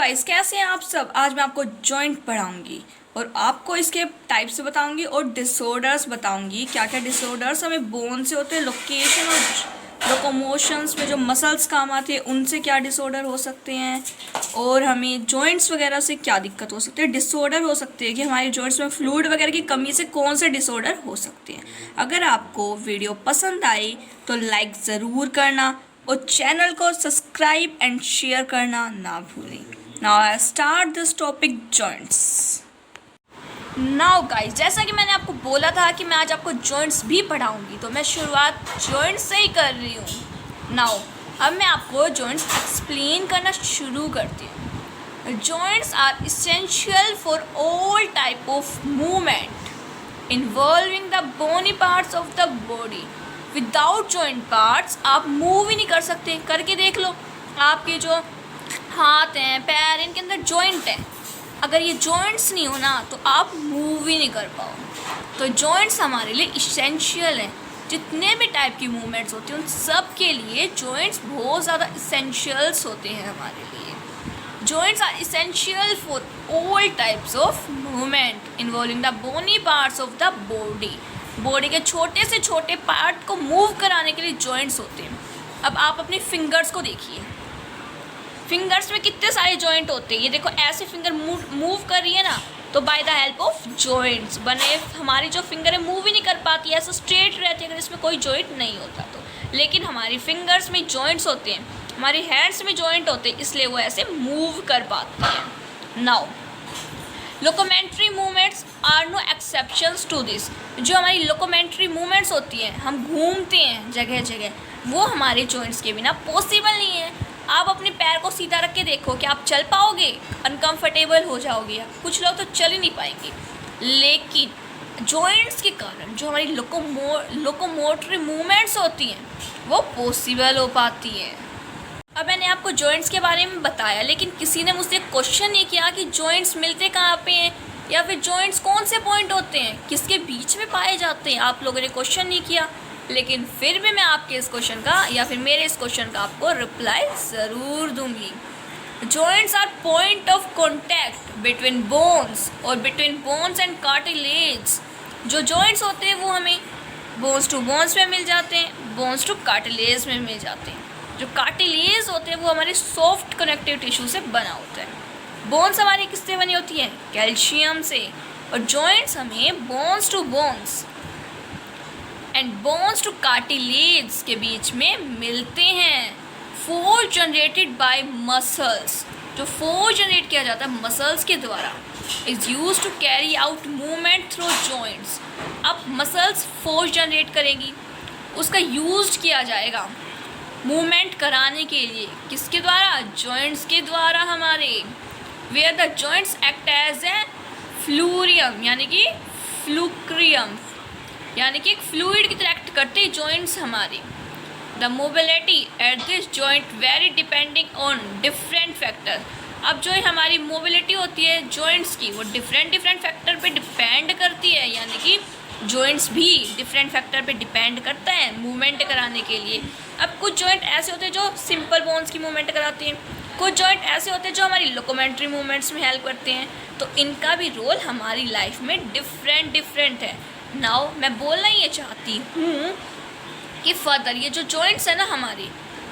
Guys, कैसे हैं आप सब। आज मैं आपको जॉइंट पढ़ाऊंगी और आपको इसके टाइप्स बताऊंगी और डिसऑर्डर्स बताऊंगी। क्या क्या डिसऑर्डर्स हमें बोन से होते हैं, लोकेशन और लोकोमोशंस में जो मसल्स काम आते हैं उनसे क्या डिसऑर्डर हो सकते हैं, और हमें जॉइंट्स वगैरह से क्या दिक्कत हो सकती है। डिसऑर्डर हो सकते हैं कि हमारे जॉइंट्स में फ्लूइड वगैरह की कमी से कौन से डिसऑर्डर हो सकते हैं। अगर आपको वीडियो पसंद आई तो लाइक ज़रूर करना और चैनल को सब्सक्राइब एंड शेयर करना ना भूलें। Now I start this topic joints. Now guys, जैसा कि मैंने आपको बोला था कि मैं आज आपको जॉइंट्स भी पढ़ाऊंगी, तो मैं शुरुआत जॉइंट्स से ही कर रही हूँ। नाउ अब मैं आपको जॉइंट्स एक्सप्लेन करना शुरू करती हूँ। Joints are essential for all type of movement involving the bony parts of the body. Without joint parts आप मूव ही नहीं कर सकते। करके देख लो, आपके जो हाथ हैं, पैर, इनके अंदर जॉइंट है। अगर ये जॉइंट्स नहीं हो ना तो आप मूव ही नहीं कर पाओ। तो जॉइंट्स हमारे लिए इसेंशियल हैं। जितने भी टाइप की मूवमेंट्स होती हैं उन सब के लिए जॉइंट्स बहुत ज़्यादा इसेंशियल्स होते हैं हमारे लिए। Joints are essential for all types of movement involving the bony parts of the body. Body के छोटे से छोटे पार्ट को मूव कराने के लिए जॉइंट्स होते हैं। अब आप अपने फिंगर्स को देखिए, फिंगर्स में कितने सारे जॉइंट होते हैं। ये देखो, ऐसे फिंगर मूव कर रही है ना, तो by the help of joints बने हमारी जो फिंगर है मूव ही नहीं कर पाती, ऐसे स्ट्रेट रहती है अगर इसमें कोई जॉइंट नहीं होता तो। लेकिन हमारी फिंगर्स में जॉइंट्स होते हैं, हमारी हैंड्स में जॉइंट होते हैं, इसलिए वो ऐसे मूव कर पाती हैं। Now locomotory movements are no exceptions to this. जो हमारी लोकोमेंट्री मूवमेंट्स होती हैं, हम घूमते हैं जगह जगह, वो हमारे जॉइंट्स के बिना पॉसिबल नहीं है। आप अपने पैर को सीधा रख के देखो कि आप चल पाओगे, अनकंफर्टेबल हो जाओगे। कुछ लोग तो चल ही नहीं पाएंगे। लेकिन जॉइंट्स के कारण जो हमारी लोकोमोटरी मूवमेंट्स होती हैं वो पॉसिबल हो पाती हैं। अब मैंने आपको जॉइंट्स के बारे में बताया, लेकिन किसी ने मुझसे क्वेश्चन नहीं किया कि जॉइंट्स मिलते कहाँ पे हैं, या फिर जॉइंट्स कौन से पॉइंट होते हैं, किसके बीच में पाए जाते हैं। आप लोगों ने क्वेश्चन नहीं किया, लेकिन फिर भी मैं आपके इस क्वेश्चन का या फिर मेरे इस क्वेश्चन का आपको रिप्लाई ज़रूर दूंगी। Joints are point of contact between bones और बिटवीन बोन्स एंड कार्टिलेज। जो जॉइंट्स होते हैं वो हमें बोन्स टू बोन्स में मिल जाते हैं, बोन्स टू कार्टिलेज में मिल जाते हैं। जो कार्टिलेज होते हैं वो हमारे सॉफ्ट कनेक्टिव टिश्यू से बना होता है। बोन्स हमारी किससे बनी होती है? कैल्शियम से। और जॉइंट्स हमें bones to bones and bones to cartilage के बीच में मिलते हैं। Force generated by muscles. जो फोर्स जनरेट किया जाता है मसल्स के द्वारा is use to carry out movement through joints. अब मसल्स फोर्स जनरेट करेंगी, उसका यूज किया जाएगा मूवमेंट कराने के लिए। किसके द्वारा? जॉइंट्स के द्वारा हमारे। Where the joints act as a fulcrum यानी कि फ्लूक्रियम, यानी कि एक फ्लूइड की तरह एक्ट करते हैं जॉइंट्स हमारे। The mobility at this joint very depending on different factor. अब जो हमारी मोबिलिटी होती है जॉइंट्स की वो डिफरेंट फैक्टर पे डिपेंड करती है, यानी कि जॉइंट्स भी डिफरेंट फैक्टर पे डिपेंड करता है मूवमेंट कराने के लिए। अब कुछ जॉइंट ऐसे होते हैं जो सिंपल बोन्स की मूवमेंट कराते हैं, कुछ जॉइंट ऐसे होते हैं जो हमारी लोकोमेंट्री मूवमेंट्स में हेल्प करते हैं। तो इनका भी रोल हमारी लाइफ में डिफरेंट है। नाउ मैं बोलना ये चाहती हूँ कि फर्दर ये जो जॉइंट्स है ना हमारे,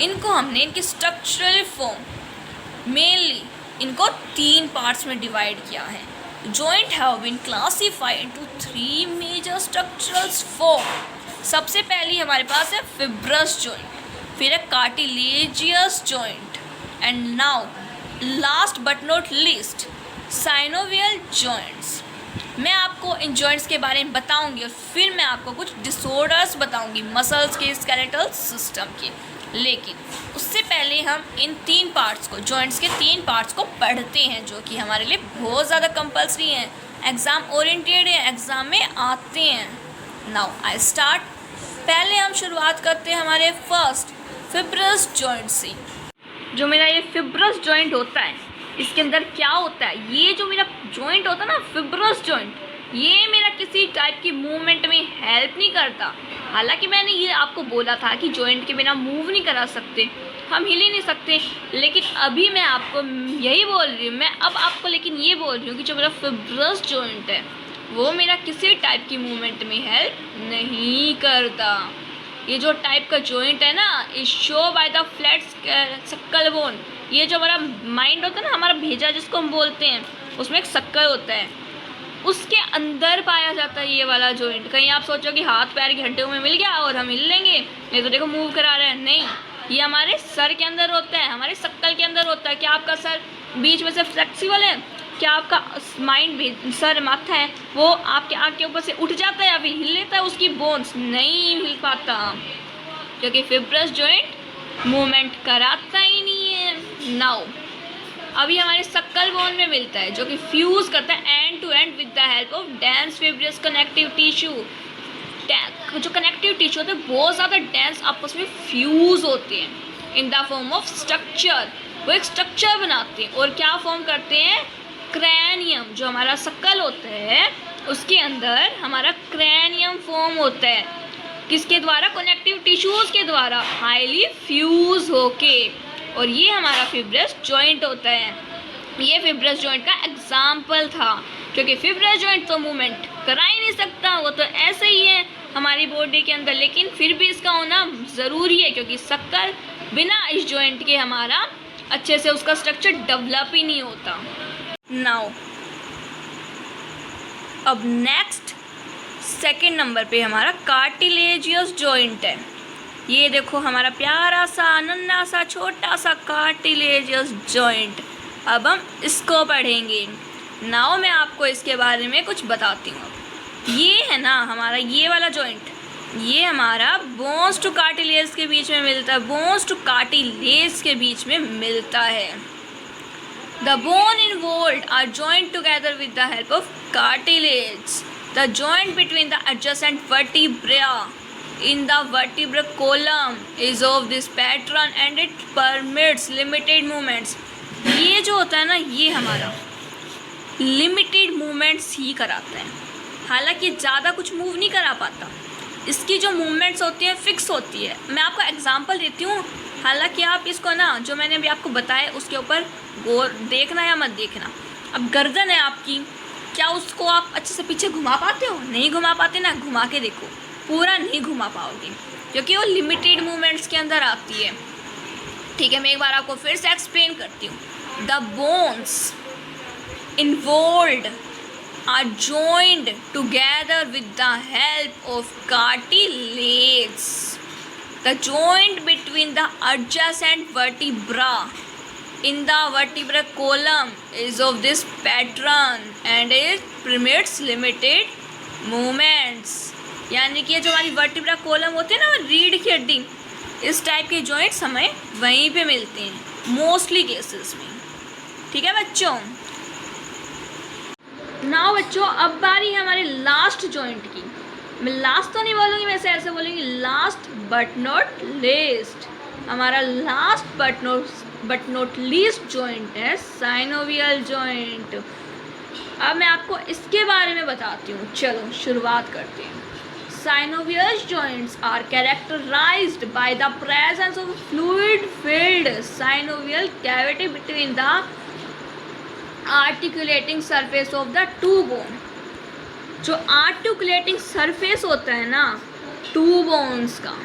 इनको हमने इनकी स्ट्रक्चरल फॉर्म मेनली इनको 3 पार्ट्स में डिवाइड किया है। Joint have been classified into 3 major structural form. सबसे पहली हमारे पास है फिब्रस जॉइंट, फिर है cartilaginous joint, and now last but not least synovial joints. मैं आपको इन जॉइंट्स के बारे में बताऊंगी और फिर मैं आपको कुछ डिसऑर्डर्स बताऊंगी मसल्स के, स्केलेटल सिस्टम के। लेकिन उससे पहले हम इन 3 पार्ट्स को, जॉइंट्स के 3 पार्ट्स को पढ़ते हैं, जो कि हमारे लिए बहुत ज़्यादा कंपल्सरी हैं, एग्ज़ाम ओरिएंटेड हैं, एग्ज़ाम में आते हैं। Now I start. पहले हम शुरुआत करते हैं हमारे फर्स्ट फिब्रस जॉइंट से। जो मेरा ये फिब्रस जॉइंट होता है, इसके अंदर क्या होता है? ये जो मेरा जॉइंट होता है ना फिब्रस जॉइंट, ये मेरा किसी टाइप की मूवमेंट में हेल्प नहीं करता। हालांकि मैंने ये आपको बोला था कि जॉइंट के बिना मूव नहीं करा सकते, हम हिल ही नहीं सकते। लेकिन अभी मैं आपको यही बोल रही हूँ, मैं अब आपको लेकिन ये बोल रही हूँ कि जो मेरा फिब्रस जॉइंट है वो मेरा किसी टाइप की मूवमेंट में हेल्प नहीं करता। ये जो टाइप का जॉइंट है ना, is show by the flat skull bone. ये जो हमारा माइंड होता है ना, हमारा भेजा जिसको हम बोलते हैं, उसमें एक सक्कल होता है, उसके अंदर पाया जाता है ये वाला जॉइंट। कहीं आप सोचो कि हाथ पैर की हड्डियों में मिल गया और हम हिल लेंगे, ये तो देखो मूव करा रहे हैं, नहीं, ये हमारे सर के अंदर होता है, हमारे सक्कल के अंदर होता है। क्या आपका सर बीच में से फ्लेक्सिबल है? क्या आपका माइंड सर माथा है वो आपके आँख के ऊपर से उठ जाता है या फिर हिल लेता है उसकी बोन्स? नहीं हिल पाता, क्योंकि फिब्रस जॉइंट मूवमेंट कराता ही नहीं है। नाउ अभी हमारे सक्कल बोन में मिलता है जो कि फ्यूज करता है end to end with the help of dense fibrous connective tissue. जो कनेक्टिव टिश्यू होते हैं बहुत ज़्यादा डेंस आपस में फ्यूज होते हैं in the form of structure. वो एक स्ट्रक्चर बनाते हैं और क्या फॉर्म करते हैं? क्रैनियम। जो हमारा सक्कल होता है उसके अंदर हमारा क्रैनियम फॉर्म होता है, किसके द्वारा? कनेक्टिव टिश्यूज़ के द्वारा हाईली फ्यूज होके, और ये हमारा फिब्रस जॉइंट होता है। ये फिब्रस जॉइंट का एग्जाम्पल था, क्योंकि फिब्रस जॉइंट तो मूवमेंट करा ही नहीं सकता, वो तो ऐसे ही है हमारी बॉडी के अंदर, लेकिन फिर भी इसका होना ज़रूरी है, क्योंकि सक्कल बिना इस जॉइंट के हमारा अच्छे से उसका स्ट्रक्चर डेवलप ही नहीं होता। नाउ अब नेक्स्ट सेकंड नंबर पे हमारा कार्टिलेजियस जॉइंट है। ये देखो हमारा प्यारा सा नन्हा सा छोटा सा कार्टिलेजियस जॉइंट। अब हम इसको पढ़ेंगे। नाउ मैं आपको इसके बारे में कुछ बताती हूँ। ये है ना हमारा ये वाला जॉइंट, ये हमारा बोन्स टू कार्टिलेज के बीच में मिलता है, बोन्स टू कार्टिलेज के बीच में मिलता है। The bone involved are joined together with the help of cartilage. The joint between the adjacent vertebrae in the vertebral column is of this pattern and it permits limited movements. ये जो होता है ना, ये हमारा लिमिटेड मूवमेंट्स ही कराता है, हालांकि ज़्यादा कुछ मूव नहीं करा पाता। इसकी जो मूवमेंट्स होती हैं फिक्स होती है। मैं आपको एग्जांपल देती हूँ, हालांकि आप इसको ना जो मैंने अभी आपको बताया उसके ऊपर गौर देखना या मत देखना। अब गर्दन है आपकी, क्या उसको आप अच्छे से पीछे घुमा पाते हो? नहीं घुमा पाते ना, घुमा के देखो, पूरा नहीं घुमा पाओगे, क्योंकि वो लिमिटेड मूवमेंट्स के अंदर आती है। ठीक है, मैं एक बार आपको फिर से एक्सप्लेन करती हूँ। The bones involved are joined together with the help of cartilage. The joint between the adjacent vertebra in the vertebral column is of this pattern and it permits limited movements. यानी कि जो हमारी vertebra kolam होते हैं ना, रीढ़ की हड्डी, इस टाइप के जॉइंट्स हमें वहीं पे मिलते हैं मोस्टली केसेस में। ठीक है बच्चों। नाउ बच्चों अब बारी है हमारे लास्ट जॉइंट की। मैं लास्ट तो नहीं बोलूँगी, वैसे ऐसे बोलूँगी लास्ट बट नॉट लीस्ट। हमारा last but not least joint है साइनोवियल जॉइंट। अब मैं आपको इसके बारे में बताती हूँ। चलो शुरुआत करते हैं। Synovial joints are characterized by the presence of a fluid-filled synovial cavity between the articulating surface of the two bone. जो articulating surface होता है ना two bones का,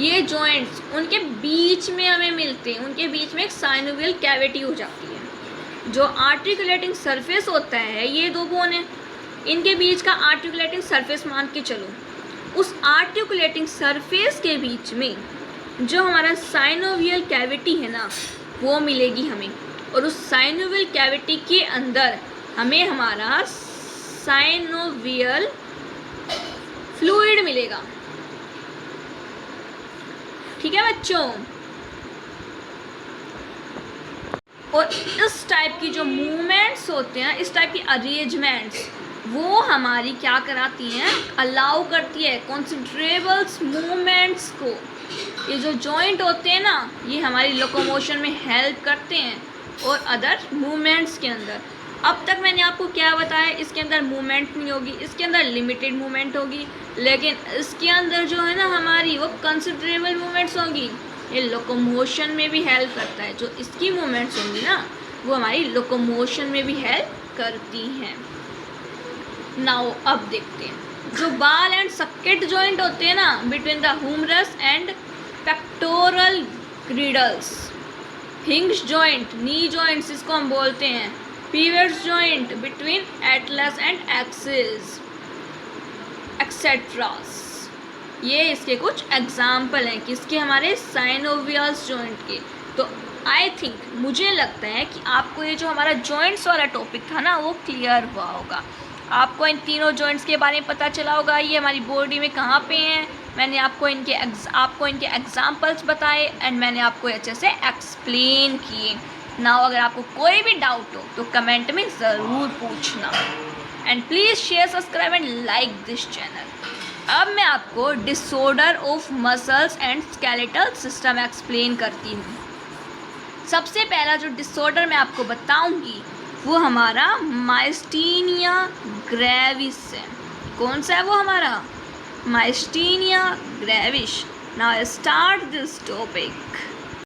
ये joints उनके बीच में हमें मिलते हैं, उनके बीच में एक synovial cavity हो जाती है। जो articulating surface होता है, ये दो बोन है, इनके बीच का आर्टिकुलेटिंग सरफेस मान के चलो। उस आर्टिकुलेटिंग सरफेस के बीच में जो हमारा साइनोवियल कैविटी है ना, वो मिलेगी हमें, और उस साइनोवियल कैविटी के अंदर हमें हमारा साइनोवियल फ्लूइड मिलेगा। ठीक है बच्चों। और इस टाइप की जो मूवमेंट्स होते हैं, इस टाइप की अरेंजमेंट्स, वो हमारी क्या कराती हैं, अलाउ करती है कंसिडरेबल्स मूवमेंट्स को। ये जो जॉइंट होते हैं ना, ये हमारी लोकोमोशन में हेल्प करते हैं और अदर मूवमेंट्स के अंदर। अब तक मैंने आपको क्या बताया, इसके अंदर मूवमेंट नहीं होगी, इसके अंदर लिमिटेड मूवमेंट होगी, लेकिन इसके अंदर जो है ना हमारी वो कंसिडरेबल मूवमेंट्स होंगी। ये लोकोमोशन में भी हेल्प करता है। जो इसकी मूवमेंट्स होंगी ना वो हमारी लोकोमोशन में भी हेल्प करती हैं। नाउ अब देखते हैं जो बाल एंड सक्केट जॉइंट होते हैं ना between the humerus and pectoral girdles. Hinge joint, knee joints इसको हम बोलते हैं। Pivots joint between atlas and axis etcetera. ये इसके कुछ एग्जाम्पल हैं किसके, हमारे साइनोवियल्स जॉइंट के। तो आई थिंक, मुझे लगता है कि आपको ये जो हमारा जॉइंट्स वाला टॉपिक था ना वो क्लियर हुआ होगा। आपको इन तीनों जॉइंट्स के बारे में पता चला होगा, ये हमारी बॉडी में कहाँ पे हैं। मैंने आपको इनके एग्जाम्पल्स बताए एंड मैंने आपको अच्छे से एक्सप्लेन किए। नाउ अगर आपको कोई भी डाउट हो तो कमेंट में ज़रूर पूछना and please share, subscribe and like this channel. अब मैं आपको disorder of muscles and skeletal system explain करती हूँ। सबसे पहला जो डिसऑर्डर मैं आपको बताऊंगी वो हमारा माइस्टीनिया ग्रेविस है। कौन सा है वो हमारा? Myasthenia gravis. Now start this topic.